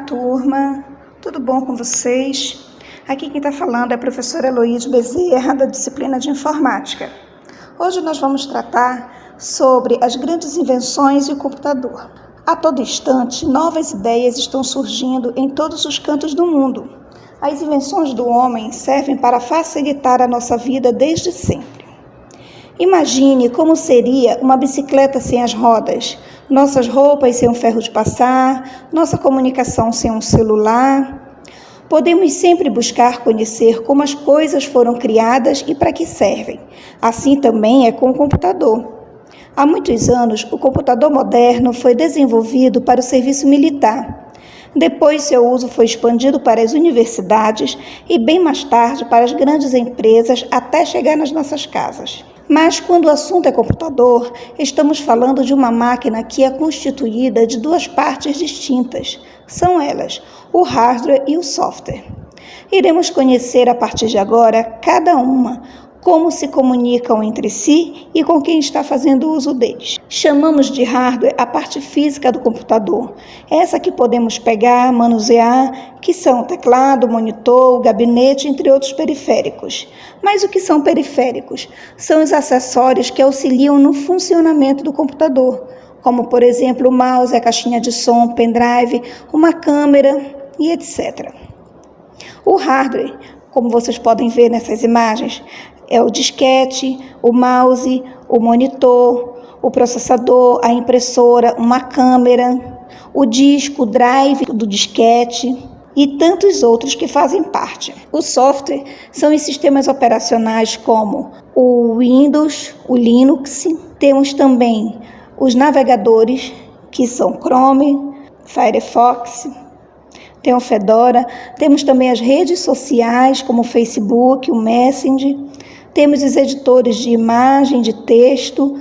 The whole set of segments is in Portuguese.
turma, tudo bom com vocês? Aqui quem está falando é a professora Heloísa Bezerra, da disciplina de Informática. Hoje nós vamos tratar sobre as grandes invenções e o computador. A todo instante, novas ideias estão surgindo em todos os cantos do mundo. As invenções do homem servem para facilitar a nossa vida desde sempre. Imagine como seria uma bicicleta sem as rodas, nossas roupas sem um ferro de passar, nossa comunicação sem um celular. Podemos sempre buscar conhecer como as coisas foram criadas e para que servem. Assim também é com o computador. Há muitos anos, o computador moderno foi desenvolvido para o serviço militar. Depois, seu uso foi expandido para as universidades e, bem mais tarde, para as grandes empresas, até chegar nas nossas casas. Mas, quando o assunto é computador, estamos falando de uma máquina que é constituída de duas partes distintas. São elas, o hardware e o software. Iremos conhecer a partir de agora cada uma, como se comunicam entre si e com quem está fazendo uso deles. Chamamos de hardware a parte física do computador, essa que podemos pegar, manusear, que são o teclado, o monitor, o gabinete, entre outros periféricos. Mas o que são periféricos? São os acessórios que auxiliam no funcionamento do computador, como, por exemplo, o mouse, a caixinha de som, o pendrive, uma câmera e etc. O hardware, como vocês podem ver nessas imagens, é o disquete, o mouse, o monitor, o processador, a impressora, uma câmera, o disco, o drive do disquete e tantos outros que fazem parte. O software são os sistemas operacionais como o Windows, o Linux. Temos também os navegadores, que são Chrome, Firefox, tem o Fedora. Temos também as redes sociais, como o Facebook, o Messenger. Temos os editores de imagem, de texto,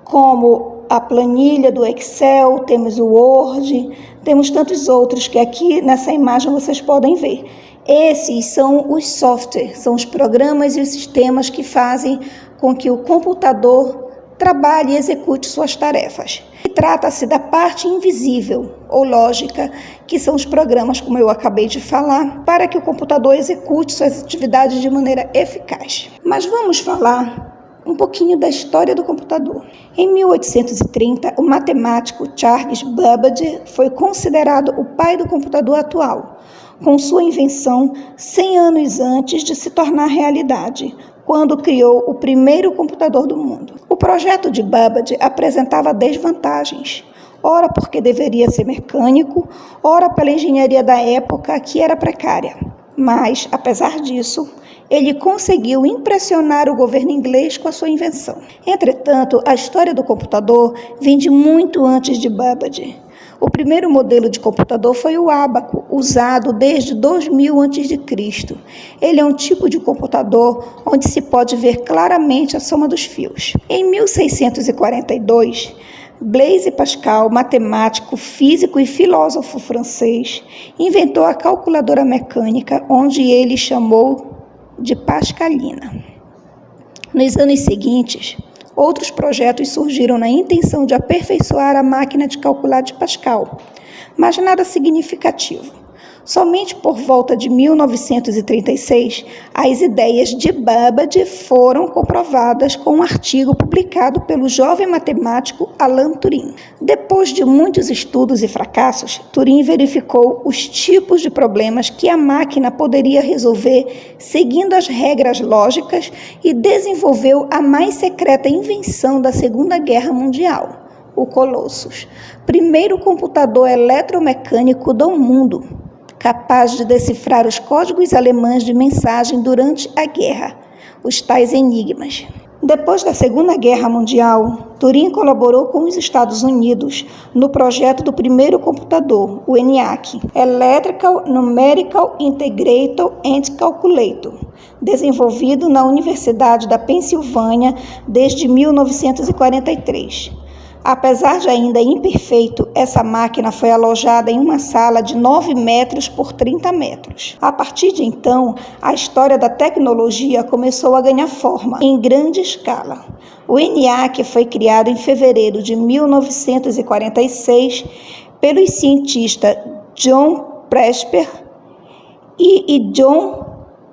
como a planilha do Excel, temos o Word, temos tantos outros que aqui nessa imagem vocês podem ver. Esses são os softwares, são os programas e os sistemas que fazem com que o computador trabalhe e execute suas tarefas. Trata-se da parte invisível ou lógica, que são os programas, como eu acabei de falar, para que o computador execute suas atividades de maneira eficaz. Mas vamos falar um pouquinho da história do computador. Em 1830, o matemático Charles Babbage foi considerado o pai do computador atual, com sua invenção 100 anos antes de se tornar realidade, quando criou o primeiro computador do mundo. O projeto de Babbage apresentava desvantagens, ora porque deveria ser mecânico, ora pela engenharia da época, que era precária. Mas, apesar disso, ele conseguiu impressionar o governo inglês com a sua invenção. Entretanto, a história do computador vem de muito antes de Babbage. O primeiro modelo de computador foi o ábaco, usado desde 2000 a.C. Ele é um tipo de computador onde se pode ver claramente a soma dos fios. Em 1642, Blaise Pascal, matemático, físico e filósofo francês, inventou a calculadora mecânica, onde ele chamou de Pascalina. Nos anos seguintes, outros projetos surgiram na intenção de aperfeiçoar a máquina de calcular de Pascal, mas nada significativo. Somente por volta de 1936, as ideias de Babbage foram comprovadas com um artigo publicado pelo jovem matemático Alan Turing. Depois de muitos estudos e fracassos, Turing verificou os tipos de problemas que a máquina poderia resolver seguindo as regras lógicas e desenvolveu a mais secreta invenção da Segunda Guerra Mundial, o Colossus, primeiro computador eletromecânico do mundo, capaz de decifrar os códigos alemães de mensagem durante a guerra, os tais enigmas. Depois da Segunda Guerra Mundial, Turing colaborou com os Estados Unidos no projeto do primeiro computador, o ENIAC, Electrical Numerical Integrator and Calculator, desenvolvido na Universidade da Pensilvânia desde 1943. Apesar de ainda imperfeito, essa máquina foi alojada em uma sala de 9 metros por 30 metros. A partir de então, a história da tecnologia começou a ganhar forma em grande escala. O ENIAC foi criado em fevereiro de 1946 pelos cientistas John Presper e John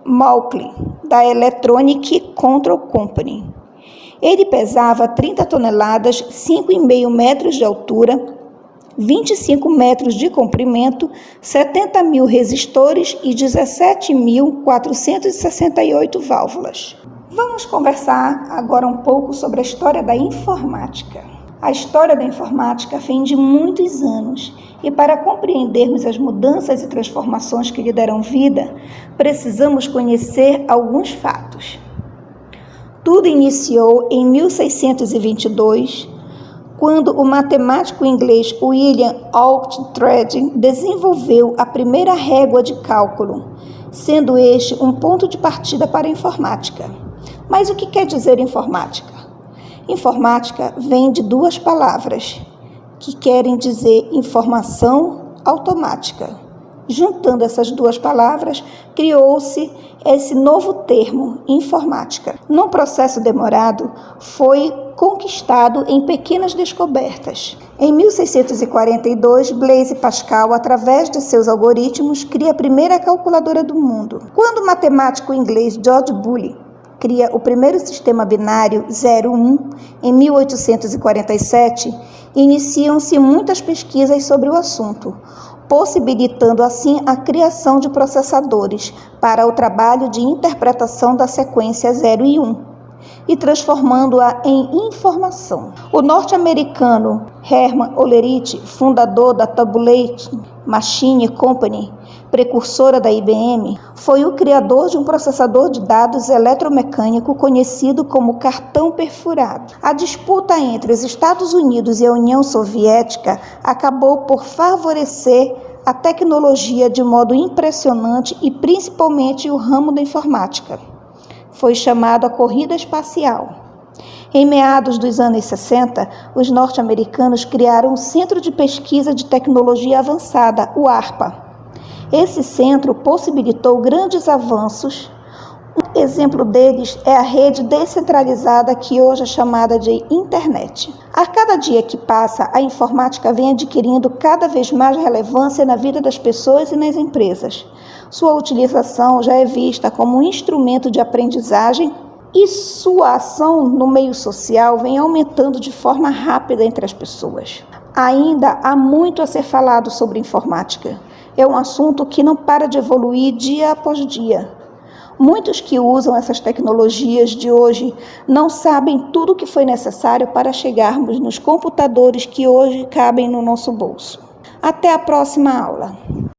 Mauchly, da Electronic Control Company. Ele pesava 30 toneladas, 5,5 metros de altura, 25 metros de comprimento, 70 mil resistores e 17.468 válvulas. Vamos conversar agora um pouco sobre a história da informática. A história da informática vem de muitos anos e para compreendermos as mudanças e transformações que lhe deram vida, precisamos conhecer alguns fatos. Tudo iniciou em 1622, quando o matemático inglês William Oughtred desenvolveu a primeira régua de cálculo, sendo este um ponto de partida para a informática. Mas o que quer dizer informática? Informática vem de duas palavras, que querem dizer informação automática. Juntando essas duas palavras, criou-se esse novo termo, informática. Num processo demorado, foi conquistado em pequenas descobertas. Em 1642, Blaise Pascal, através de seus algoritmos, cria a primeira calculadora do mundo. Quando o matemático inglês George Boole cria o primeiro sistema binário 0-1 em 1847, iniciam-se muitas pesquisas sobre o assunto, possibilitando assim a criação de processadores para o trabalho de interpretação da sequência 0 e 1 e transformando-a em informação. O norte-americano Herman Hollerith, fundador da Tabulate Machine Company, precursora da IBM, foi o criador de um processador de dados eletromecânico conhecido como cartão perfurado. A disputa entre os Estados Unidos e a União Soviética acabou por favorecer a tecnologia de modo impressionante e principalmente o ramo da informática. Foi chamado a corrida espacial. Em meados dos anos 60, os norte-americanos criaram um Centro de Pesquisa de Tecnologia Avançada, o ARPA. Esse centro possibilitou grandes avanços. Um exemplo deles é a rede descentralizada que hoje é chamada de internet. A cada dia que passa, a informática vem adquirindo cada vez mais relevância na vida das pessoas e nas empresas. Sua utilização já é vista como um instrumento de aprendizagem e sua ação no meio social vem aumentando de forma rápida entre as pessoas. Ainda há muito a ser falado sobre informática. É um assunto que não para de evoluir dia após dia. Muitos que usam essas tecnologias de hoje não sabem tudo o que foi necessário para chegarmos nos computadores que hoje cabem no nosso bolso. Até a próxima aula.